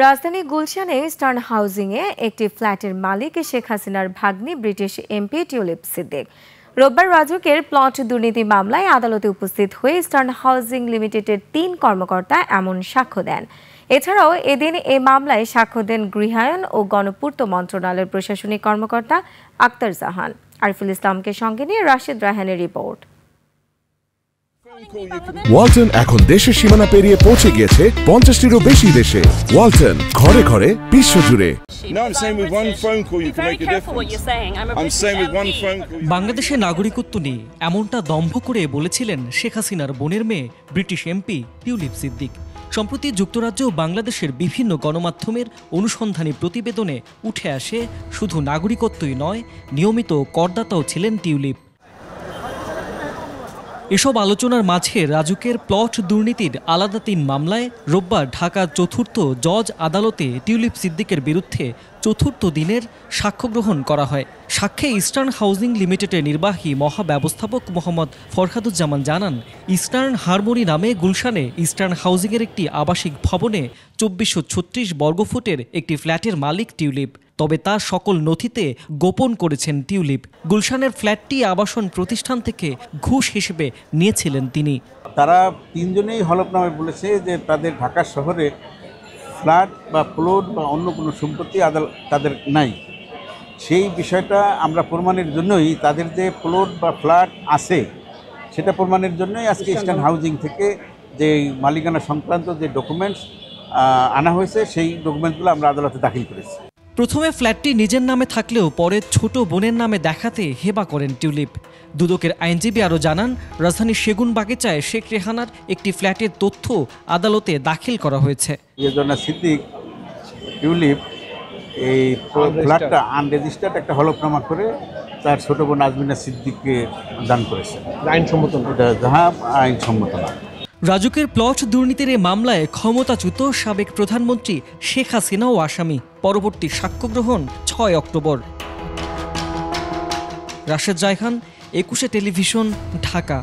রাজধানী গুলশানে ইস্টার্ন হাউজিংয়ে একটি ফ্ল্যাটের মালিক শেখ হাসিনার ভাগ্নি ব্রিটিশ এমপি টিউলিপ সিদ্দিক রোববার রাজুকের প্লট দুর্নীতি মামলায় আদালতে উপস্থিত হয়ে ইস্টার্ন হাউজিং লিমিটেডের ৩ কর্মকর্তা এমন সাক্ষ্য দেন। এছাড়াও এদিন এ মামলায় সাক্ষ্য দেন গৃহায়ন ও গণপূর্ত মন্ত্রণালয়ের প্রশাসনিক কর্মকর্তা আক্তার জাহান। আরিফুল ইসলামকে সঙ্গে নিয়ে রাশেদ রায়হানের রিপোর্ট। ওয়ালটন এখন দেশের সীমানা পেরিয়ে পৌঁছে গিয়েছে 50টিরও বেশি দেশে। ওয়ালটন ঘরে ঘরে বিশ্বজুড়ে। বাংলাদেশের নাগরিকত্ব নিয়ে এমনটা দম্ভ করে বলেছিলেন শেখ হাসিনার বোনের মেয়ে ব্রিটিশ এমপি টিউলিপ সিদ্দিক। সম্প্রতি যুক্তরাজ্য ও বাংলাদেশের বিভিন্ন গণমাধ্যমের অনুসন্ধানী প্রতিবেদনে উঠে আসে শুধু নাগরিকত্বই নয়, নিয়মিত করদাতাও ছিলেন টিউলিপ। এসব আলোচনার মাঝে রাজুকের প্লট দুর্নীতির আলাদা ৩ মামলায় রোববার ঢাকার ৪র্থ জজ আদালতে টিউলিপ সিদ্দিকের বিরুদ্ধে ৪র্থ দিনের সাক্ষ্য গ্রহণ করা হয়। সাক্ষ্যে ইস্টার্ন হাউজিং লিমিটেডের নির্বাহী মহাব্যবস্থাপক মোহাম্মদ ফরহাদুজ্জামান জানান, ইস্টার্ন হারমোনি নামে গুলশানে ইস্টার্ন হাউজিংয়ের একটি আবাসিক ভবনে ২৪৩৬ বর্গফুটের একটি ফ্ল্যাটের মালিক টিউলিপ। তবে তার সকল নথিতে গোপন করেছেন টিউলিপ। গুলশানের ফ্ল্যাটটি আবাসন প্রতিষ্ঠান থেকে ঘুষ হিসেবে নিয়েছিলেন তিনি। তারা ৩ জনেই হলফনামায় বলেছে যে তাদের ঢাকা শহরে ফ্ল্যাট বা প্লট বা অন্য কোনো সম্পত্তি তাদের নাই। সেই বিষয়টা আমরা প্রমাণের জন্যই তাদের যে প্লট বা ফ্ল্যাট আছে সেটা প্রমাণের জন্যই আজকে ইস্টার্ন হাউজিং থেকে যে মালিকানা সংক্রান্ত যে ডকুমেন্টস আনা হয়েছে সেই ডকুমেন্টসগুলো আমরা আদালতে দাখিল করেছি। প্রথমে ফ্ল্যাটটি নিজের নামে থাকলেও পরে ছোট বোনের নামে দেখাতে হেবা করেন টিউলিপ। দুদকের আইনজীবী আরও জানান, রাজধানীর সেগুন বাগিচায় শেখ রেহানার একটি ফ্ল্যাটের তথ্য আদালতে দাখিল করা হয়েছে। সিদ্দিক টিউলিপ এই ফ্ল্যাটটা আনরেজিস্টার্ড একটা হলফনামা করে তার ছোট বোন আজমিনা সিদ্দিককে দান করেছে। আইনসম্মত না। রাজুকের প্লট দুর্নীতির এই মামলায় ক্ষমতাচ্যুত সাবেক প্রধানমন্ত্রী শেখ হাসিনাও আসামি। পরবর্তী সাক্ষ্য গ্রহণ ৬ অক্টোবর। রাশেদ রায়হান, ২১ টেলিভিশন, ঢাকা।